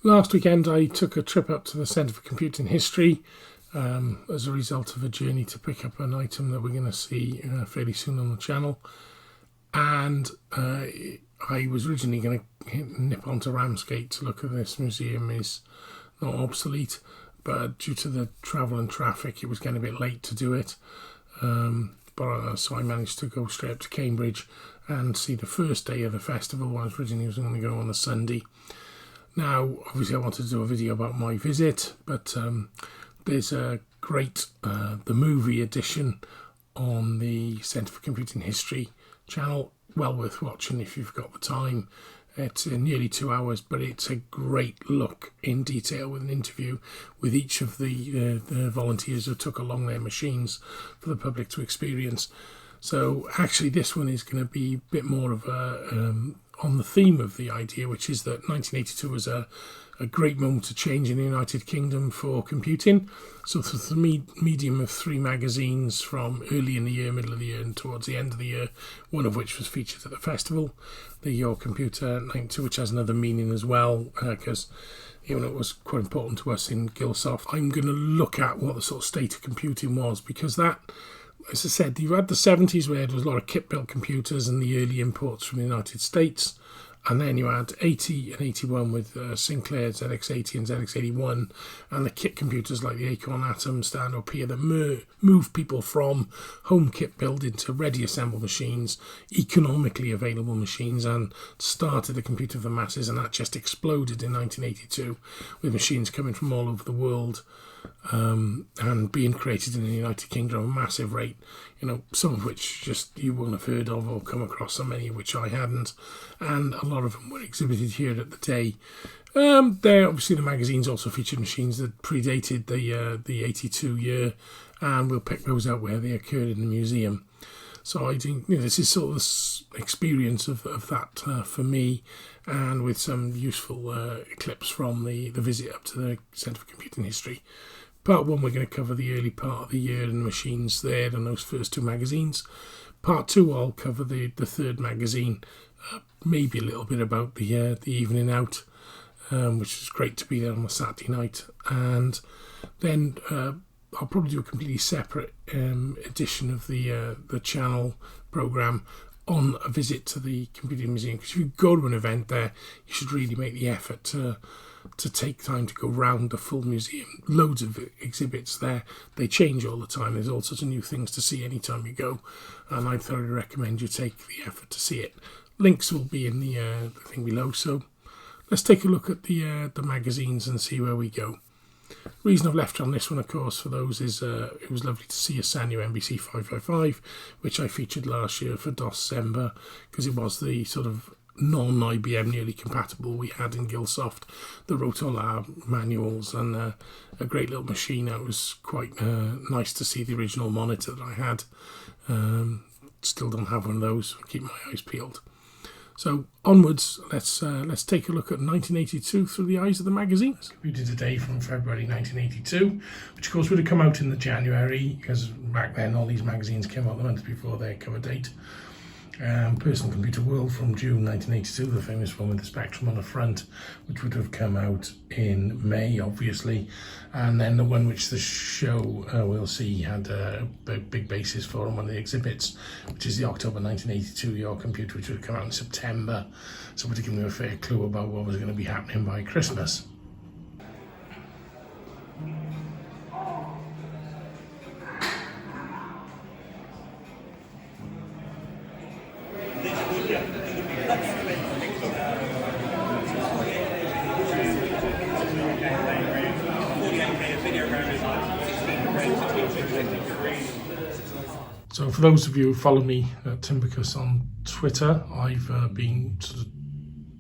Last weekend I took a trip up to the Centre for Computing History as a result of a journey to pick up an item that we're going to see fairly soon on the channel. And I was originally going to nip onto Ramsgate to look at this museum. Is not obsolete, but due to the travel and traffic it was getting a bit late to do it. So I managed to go straight up to Cambridge and see the first day of the festival. When I was originally going to go on a Sunday. Now, obviously I wanted to do a video about my visit, but there's a great, the movie edition on the Centre for Computing History channel. Well worth watching if you've got the time. It's nearly 2 hours, but it's a great look in detail with an interview with each of the volunteers who took along their machines for the public to experience. So actually this one is going to be a bit more of a on the theme of the idea, which is that 1982 was a great moment of change in the United Kingdom for computing. So through the medium of 3 magazines from early in the year, middle of the year and towards the end of the year, one of which was featured at the festival, the Your Computer 92, which has another meaning as well, because even though it was quite important to us in Gilsoft. I'm going to look at what the sort of state of computing was, because that, as I said, you had the 70s where there was a lot of kit-built computers and the early imports from the United States. And then you had 80 and 81 with Sinclair ZX80 and ZX81, and the kit computers like the Acorn Atom, Stand or Pia that moved people from home kit build into ready assembled machines, economically available machines, and started the computer of the masses. And that just exploded in 1982 with machines coming from all over the world. And being created in the United Kingdom at a massive rate, some of which just you won't have heard of or come across, so many of which I hadn't, and a lot of them were exhibited here at the day. There, obviously, the magazines also featured machines that predated the 82 year, and we'll pick those out where they occurred in the museum. So I think this is sort of the experience of that for me, and with some useful clips from the visit up to the Centre for Computing History. Part 1, we're going to cover the early part of the year and the machines there and those first 2 magazines. Part 2, I'll cover the third magazine, maybe a little bit about the evening out, which is great to be there on a Saturday night. And then I'll probably do a completely separate edition of the channel programme on a visit to the Computing Museum, because if you go to an event there, you should really make the effort to take time to go round the full museum. Loads of exhibits there. They change all the time. There's all sorts of new things to see anytime you go, and I thoroughly recommend you take the effort to see it. Links will be in the thing below. So let's take a look at the magazines and see where we go. Reason I've left on this one, of course, for those is it was lovely to see a Sanyo MBC 555, which I featured last year for DOS-Sember, because it was the sort of non-IBM nearly compatible we had in Gilsoft that wrote all our manuals, and a great little machine. It was quite nice to see the original monitor that I had. Still don't have one of those. Keep my eyes peeled. So onwards, let's take a look at 1982 through the eyes of the magazines. Computer Today from February 1982, which of course would have come out in the January, because back then all these magazines came out the month before their cover date. Personal Computer World from June 1982, the famous one with the Spectrum on the front, which would have come out in May, obviously. And then the one which the show we'll see had a big basis for on one of the exhibits, which is the October 1982 Your Computer, which would have come out in September. So it would have given you a fair clue about what was going to be happening by Christmas. So for those of you who follow me at Timbercus on Twitter, I've been sort of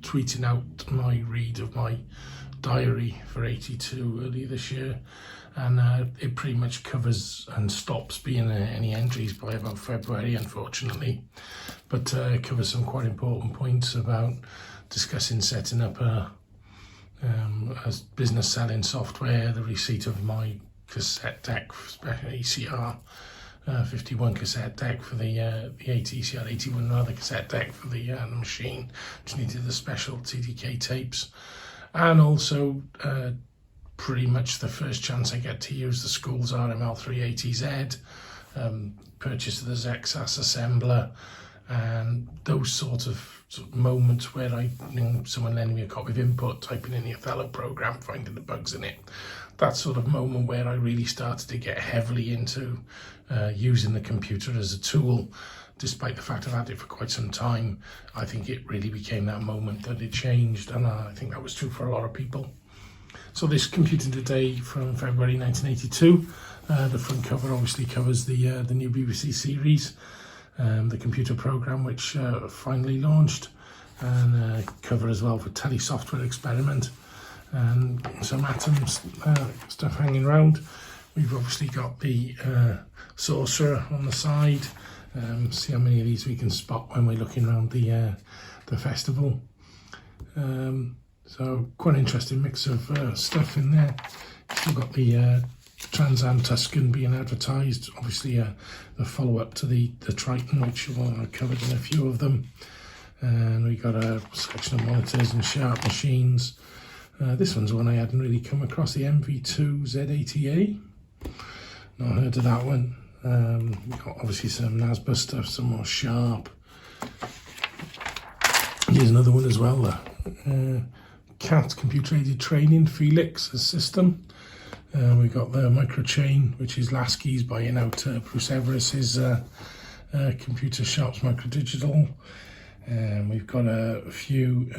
tweeting out my read of my diary for 82 earlier this year, and it pretty much covers and stops being any entries by about February, unfortunately, but it covers some quite important points about discussing setting up a business selling software, the receipt of my cassette deck, ECR 51 cassette deck for the ECR 81 cassette deck for the machine, which needed the special TDK tapes. and also pretty much the first chance I get to use the school's RML380Z, purchase of the Zexas assembler, and those sort of moments where someone lending me a copy of Input, typing in the Othello program, finding the bugs in it. That sort of moment where I really started to get heavily into using the computer as a tool. Despite the fact I've had it for quite some time, I think it really became that moment that it changed, and I think that was true for a lot of people. So this Computing Today from February 1982, the front cover obviously covers the new BBC series, the computer program which finally launched, and cover as well for Telesoftware Experiment, and some Atoms stuff hanging around. We've obviously got the Sorcerer on the side. See how many of these we can spot when we're looking around the festival. So quite an interesting mix of stuff in there. Still got the Trans Am Tuscan being advertised, obviously the follow-up to the Triton, which I covered in a few of them. And we got a selection of monitors and Sharp machines. This one's one I hadn't really come across, the MV2 Z80A. Not heard of that one. We've got obviously some NASBA stuff, some more Sharp. Here's another one as well, CAT Computer Aided Training Felix system. We've got the Microchain, which is Lasky's buying out Bruce Everiss's Computer Shops Microdigital. We've got a few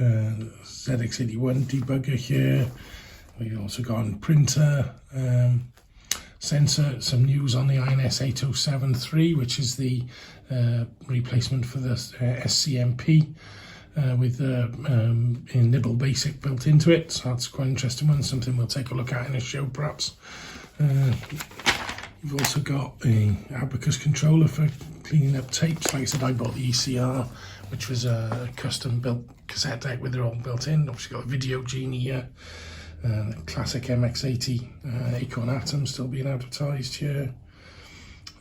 ZX81 debugger here. We've also got a printer, sensor, some news on the INS 807 III, which is the replacement for the SCMP with Nibble Basic built into it. So that's quite an interesting one, something we'll take a look at in a show perhaps. We've also got a Abacus controller for cleaning up tapes. Like I said, I bought the ECR, which was a custom built cassette deck with it all built in. Obviously got a Video Genie here, the classic MX80 Acorn Atom still being advertised here.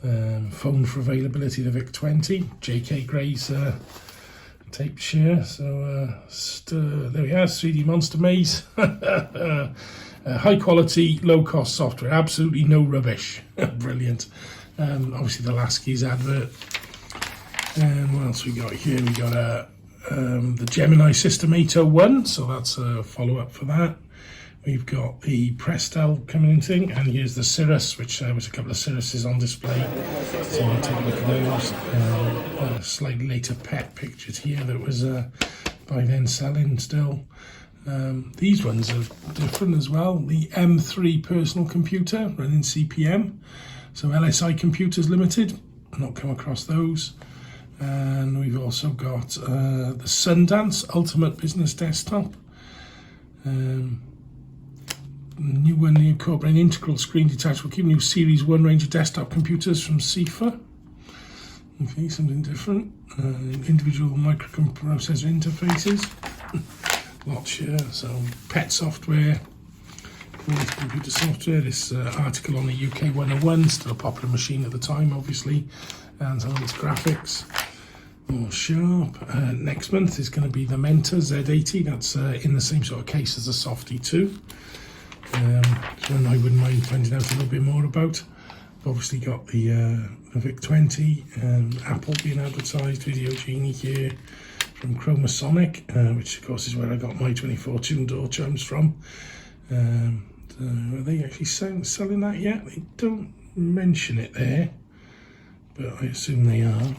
Phone for availability, the VIC-20, JK Gray's tape share. So there we are, 3D Monster Maze. High quality, low cost software, absolutely no rubbish. Brilliant. Obviously the Lasky's advert. And what else we got here? We got the Gemini System 801, so that's a follow-up for that. We've got the Prestel coming in thing, and here's the Cirrus, which was a couple of Cirruses on display. So we'll take a look at those. A slightly later PET pictures here that was by then selling still. These ones are different as well. The M3 personal computer running CP/M. So LSI Computers Limited, not come across those. And we've also got the Sundance Ultimate Business Desktop. New one incorporating integral screen detachable keyboard, new Series 1 range of desktop computers from CIFA. Okay, something different. Individual microprocessor interfaces. Lots here. So PET software, computer software. This article on the UK 101, still a popular machine at the time, obviously, and some of its graphics. More Sharp. Next month is going to be the Mentor Z80. That's in the same sort of case as the Softie 2. So one I wouldn't mind finding out a little bit more about. I've obviously got the VIC-20, Apple being advertised, Video Genie here from Chromasonic, which of course is where I got my 24-tune door chimes from. Are they actually selling that yet? They don't mention it there, but I assume they are.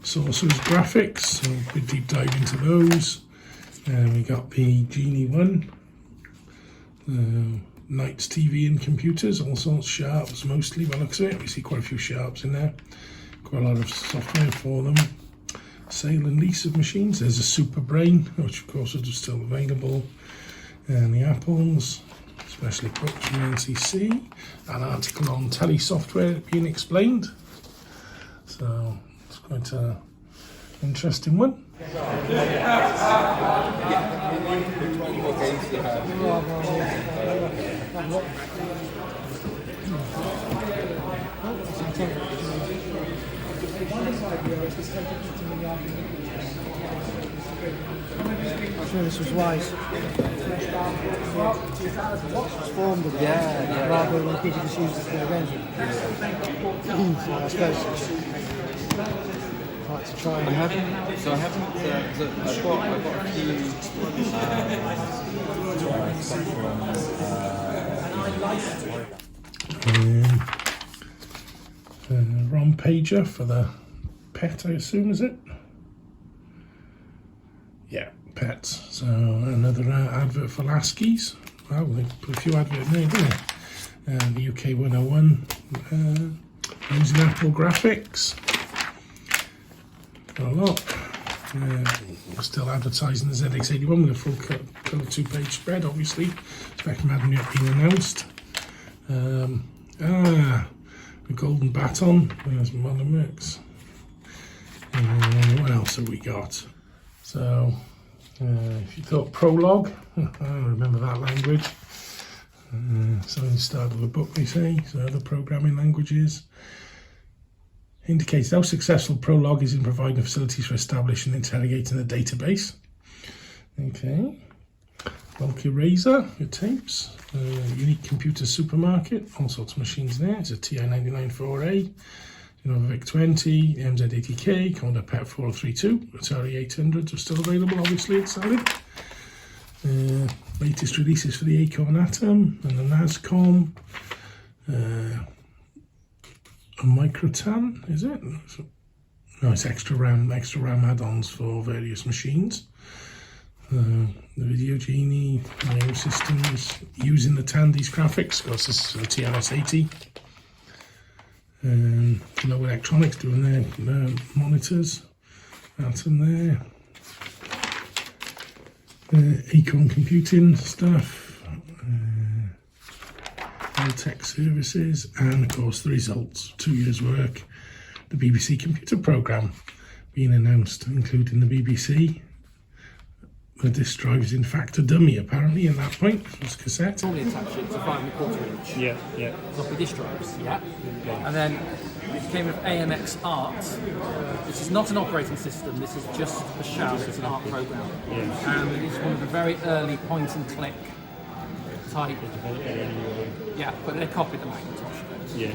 Sorcerer's Graphics, so a good deep dive into those. We got the Genie one. Knights TV and computers, all sorts, Sharps mostly, by the looks of it. We see quite a few Sharps in there. Quite a lot of software for them. Sale and lease of machines. There's a Super Brain, which of course is still available. And the Apples, specially books from NCC. An article on Telesoftware being explained. So it's quite an interesting one. sure this was wise. Transformed a bit, rather than people just use it for their engine. So I suppose I'd like to try. I haven't. I've got a few ROM pager for the pet, I assume, is it? Yeah, pets. So another advert for Laskys. Wow, they put a few adverts in there, didn't they? The UK 101 using Apple graphics. Got a lot. We're still advertising the ZX81 with a full colour 2-page spread, obviously. Spectrum hadn't yet been announced. The golden baton. There's Modern Mix. What else have we got? So, if you thought Prologue, I don't remember that language. Something started with a book, they say. So other programming languages. Indicates how successful Prologue is in providing facilities for establishing and interrogating a database. Okay. Bulk Eraser, your tapes. Unique Computer Supermarket, all sorts of machines there. It's a TI-99-4A. Vic 20, MZ80K, Commodore PET 432, Atari 800s are still available, obviously, it's selling. Latest releases for the Acorn Atom and the NASCOM. A Microtan, is it? No, it's extra RAM add-ons for various machines. The Video Genie, IO Systems, using the Tandy's graphics, because this is a TRS-80. No Electronics doing their monitors. Atom there. Acorn Computing stuff. Tech Services, and of course the results. 2 years' work. The BBC computer programme being announced, including the BBC. The disk drive is in fact a dummy, apparently, at that point. It's cassette. Normally attach it to 5¼ inch. Yeah. Floppy disk drives. Yeah. And then it came with AMX Art. This is not an operating system. This is just a shell. It's an art program. Yeah. And it's one of the very early point and click type. Yeah, but they copied the Macintosh. Yeah.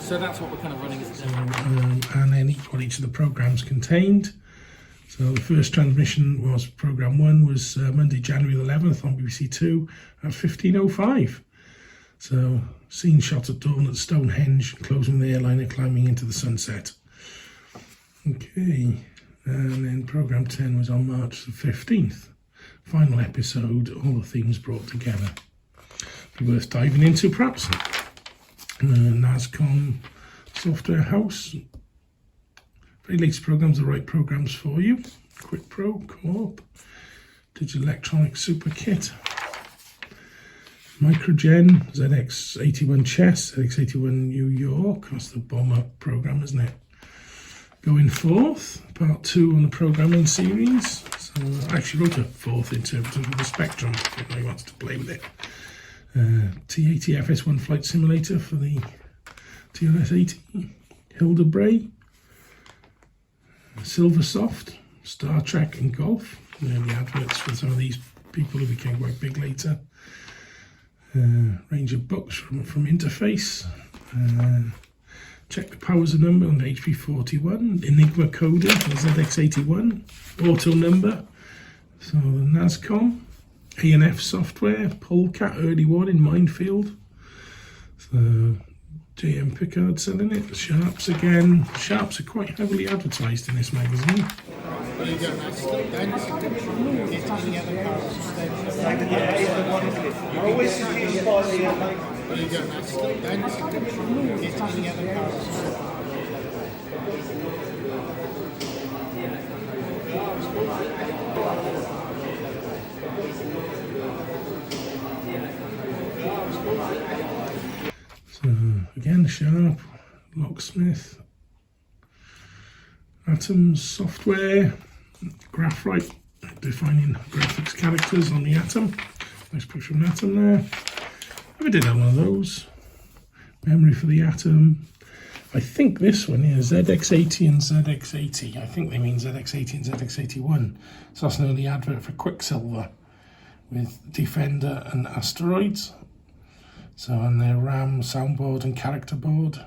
So that's what we're kind of running as a demo. And then what each of the programs contained. So the first transmission was program 1 was Monday, January 11th on BBC 2 at 15:05. So scene shot at dawn at Stonehenge, closing the airliner climbing into the sunset. Okay, and then program 10 was on March the 15th. Final episode, all the themes brought together. Be worth diving into, perhaps. NASCOM Software House. Very latest programs, the right programs for you. Quick Pro, Co-op, Digital Electronics Super Kit, Microgen, ZX81 Chess, ZX81 New York. That's the bomber program, isn't it? Going forth, part 2 on the programming series. So I actually wrote a 4th interpreter for the Spectrum, if anybody wants to play with it. T80 FS1 Flight Simulator for the TRS-80, Hilda Bray, Silversoft, Star Trek and Golf. The adverts for some of these people who became quite big later. Range of books from Interface. Check the powers of number on the HP41. Enigma coder for the ZX81. Auto number. So the NASCOM. A&F software. Polecat early warning Minefield. So JM Pickard selling it. Sharps again. Sharps are quite heavily advertised in this magazine. So again, Sharp, Locksmith, Atoms software, Graphite, defining graphics characters on the Atom. Nice picture of an Atom there. We did have one of those. Memory for the Atom. I think this one is ZX80 and ZX80. I think they mean ZX80 and ZX81. So that's an early advert for Quicksilver with Defender and Asteroids. So on their RAM, soundboard and character board.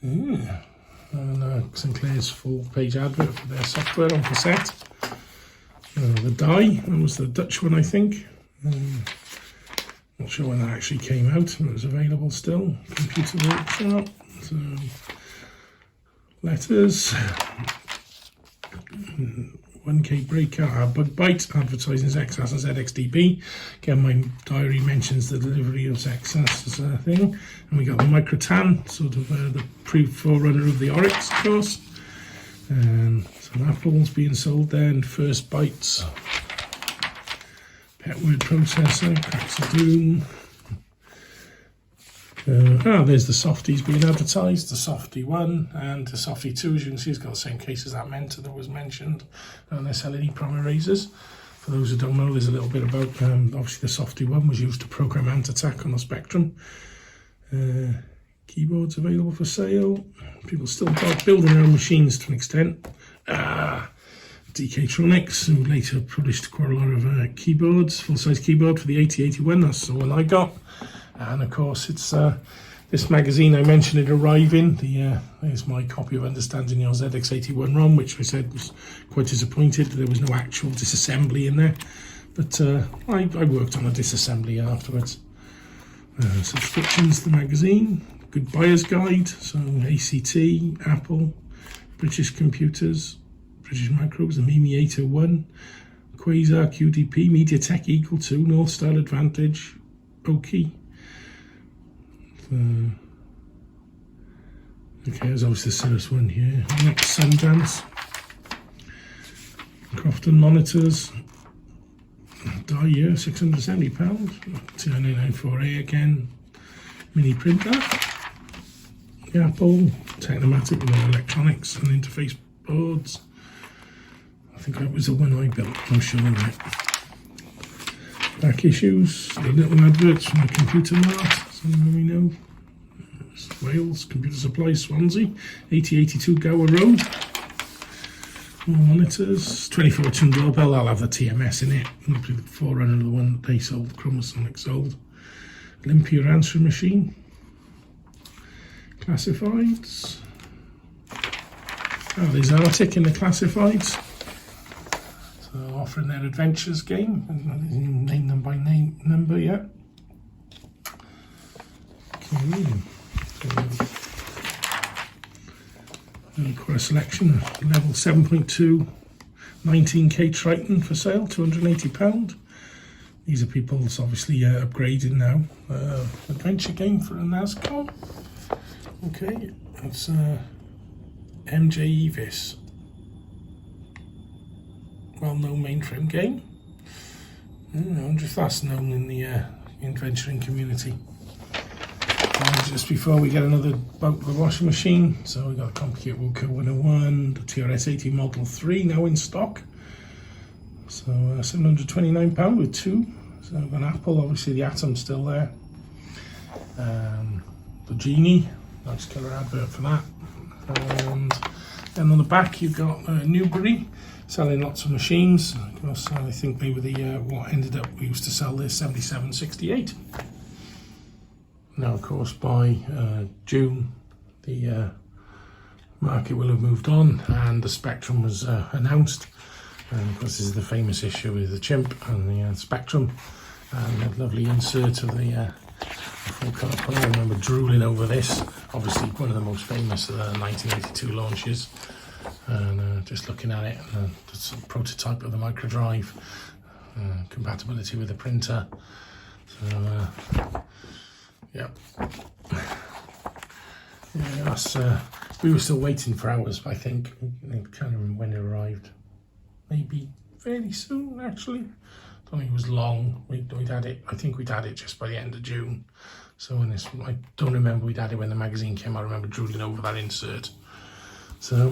Yeah. And Sinclair's full page advert for their software on cassette. The Die, that was the Dutch one, I think. Not sure when that actually came out, but it was available still. Computer Workshop. So, letters. 1K Breakout, Bug Bite, advertising ZXAS and ZXDB. Again, my diary mentions the delivery of ZXAS as a thing. And we got the Microtan, sort of the pre-forerunner of the Oryx, of course. And some apples being sold there, and First Bites. Pet word processor, Cracks of Doom. There's the Softies being advertised, the Softie 1 and the Softie 2, as you can see, it's got the same case as that Mentor that was mentioned. And they're selling EEPROM erasers. For those who don't know, there's a little bit about, obviously the Softie 1 was used to program Ant-Attack on the Spectrum. Keyboards available for sale. People still building their own machines to an extent. DK-Tronics, who later published quite a lot of keyboards, full-size keyboard for the 8081, that's the one I got. And of course it's this magazine I mentioned it arriving. There's my copy of Understanding Your ZX81 ROM, which I said was quite disappointed. There was no actual disassembly in there. But I worked on a disassembly afterwards. Subscriptions to the magazine, good buyer's guide, so ACT, Apple, British Computers, British Macros, the Mimi 801, Quasar, QDP, MediaTek Eagle 2, North Star Advantage, Oki. Okay, there's obviously the Cirrus one here. Next, Sundance, Crofton monitors, Die here, £670, TI-994A again, mini printer, the Apple, Technomatic with all electronics and interface boards. I think that was the one I built, I'm sure of it. Back issues, the little adverts from the Computer Mart, some of you know. Wales, Computer Supply, Swansea, 8082 Gower Road. More monitors, 24-tune doorbell, I'll have the TMS in it. Probably the forerunner of the one that they sold, Chromosonic sold. Olympia answering machine. Classifieds. Oh, there's Arctic in the classifieds. So offering their adventures game. I didn't name them by number yet. Okay. Quite a selection. Level 7.2 19K Triton for sale, £280. These are people's obviously upgrading now. Adventure game for a NASCAR. Okay, that's MJ Evis. Well-known mainframe game. I wonder if that's known in the adventuring community. Just before we get another boat for the washing machine, so we got a Complicate Woco 101, the TRS-80 Model 3 now in stock. So £729 with two. So I've got an Apple, obviously the Atom's still there. The Genie, nice colour advert for that. And then on the back you've got Newbury selling lots of machines. Of course, I think they were the what ended up we used to sell this 7768. Now, of course, by June, the market will have moved on, and the Spectrum was announced. And of course, this is the famous issue with the chimp and the Spectrum, and the lovely insert of the full colour play. I remember drooling over this. Obviously, one of the most famous of the 1982 launches. And just looking at it, the sort of prototype of the micro drive, compatibility with the printer. So. Yeah, that's, we were still waiting for hours, I think. I can't remember when it arrived. Maybe fairly soon, actually. I don't think it was long. We'd had it, I think we'd had it just by the end of June. So when this, I don't remember we'd had it when the magazine came. I remember drooling over that insert. So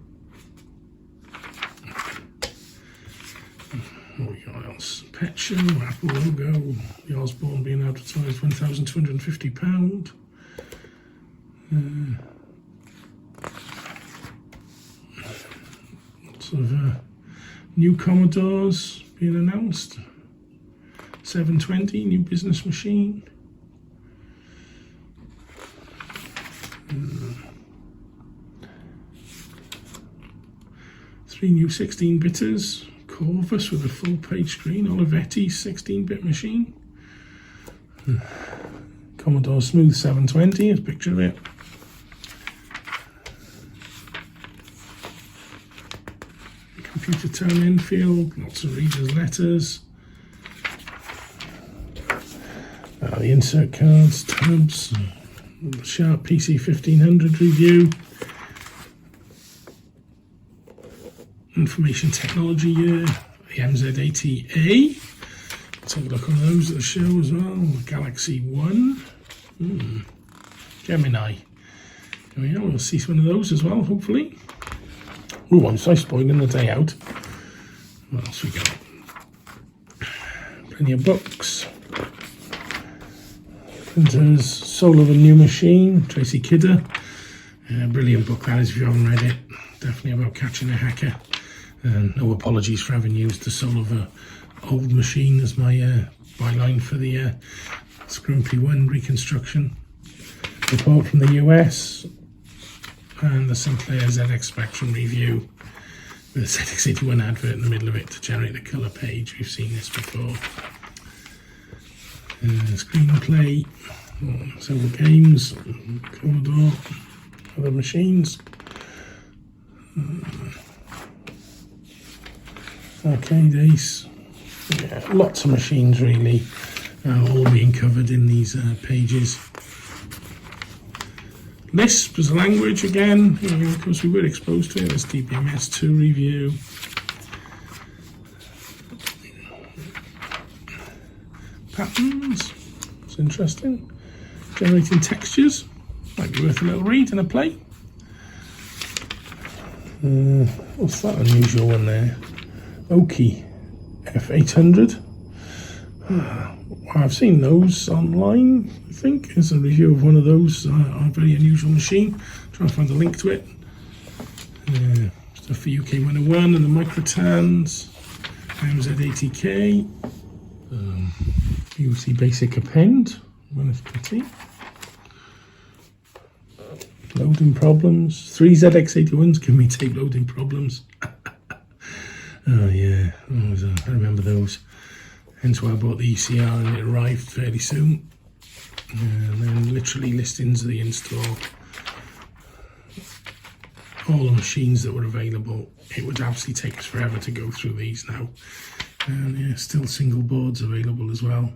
Pet Show, Apple logo, the Osborne being advertised, £1,250. Sort of new Commodores being announced. 720, new business machine. 3 new 16-bitters. Corvus with a full-page screen. Olivetti 16-bit machine. Commodore Smooth 720, here's a picture of it. Computer Tone Enfield, lots of readers' letters. The insert cards, tabs, Sharp PC 1500 review. Information Technology Year, the MZ80A. Take a look on those at the show as well. Galaxy One. Gemini. There we go, we'll see one of those as well, hopefully. Oh, I'm so spoiling the day out. What else we got? Plenty of books. Printers, Soul of a New Machine, Tracy Kidder. Brilliant book that is if you haven't read it. Definitely about catching a hacker. No apologies for having used the Soul of a Old Machine as my byline for the Scrumpy One reconstruction. Report from the US. And the Sinclair ZX Spectrum review with a ZX81 advert in the middle of it to generate a colour page. We've seen this before. Screenplay, Silver Games, Commodore, other machines. Arcade Ace. Yeah, lots of machines really, all being covered in these pages. Lisp as a language again, of course we were exposed to it. This DBMS2 review. Patterns, it's interesting. Generating textures, might be worth a little read and a play. What's that unusual one there? Oki F800. I've seen those online, I think. There's a review of one of those, a very unusual machine. Trying to find a link to it. Stuff for UK 101 and the Microtans. MZ80K. UC Basic Append. Loading problems. 3 ZX81s give me tape loading problems. Oh yeah, I remember those. Hence why I bought the ECR and it arrived fairly soon. And then literally listings of the install. All the machines that were available. It would absolutely take us forever to go through these now. And yeah, still single boards available as well.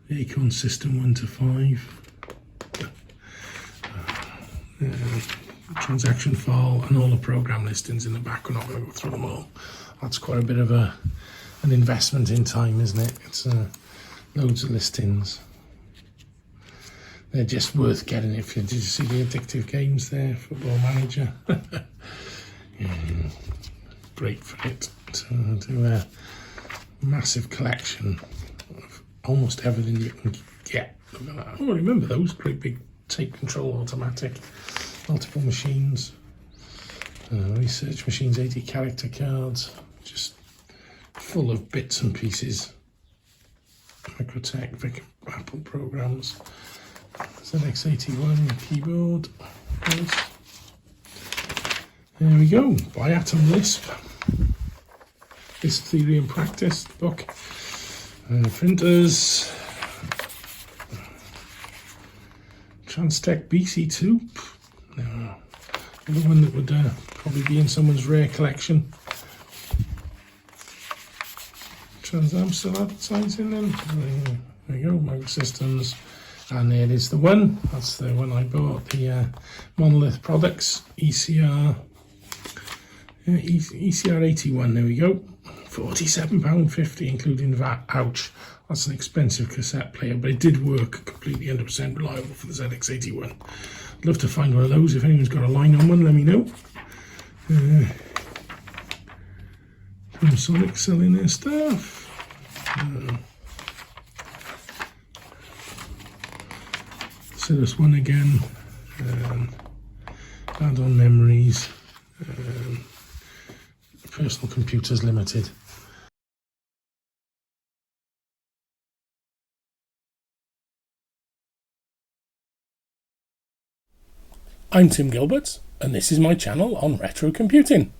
The Acorn System 1 to 5. Transaction file and all the program listings in the back. We're not going to go through them all. That's quite a bit of an investment in time, isn't it? It's loads of listings. They're just worth getting if you did you see the addictive games there, Football Manager. Great for it to do a massive collection of almost everything you can get. Look at that. Oh, I remember those great big tape control automatic, multiple machines, research machines, 80 character cards, just full of bits and pieces. Microtech, Vic Apple programs, ZX81 keyboard. Nice. There we go. Biatom Lisp. This Theory and Practice book. Printers. Transtech BC2. No. Another one that would probably be in someone's rare collection. Transam still advertising them. There you go, Microsystems. And there it is, the one. That's the one I bought, the Monolith Products ECR. ECR 81, there we go. £47.50 including VAT. Ouch. That's an expensive cassette player, but it did work completely 100% reliable for the ZX81. I'd love to find one of those. If anyone's got a line on one, let me know. Sonic selling their stuff. Cirrus 1 again, add-on memories, Personal Computers Limited. I'm Tim Gilbert, and this is my channel on retro computing.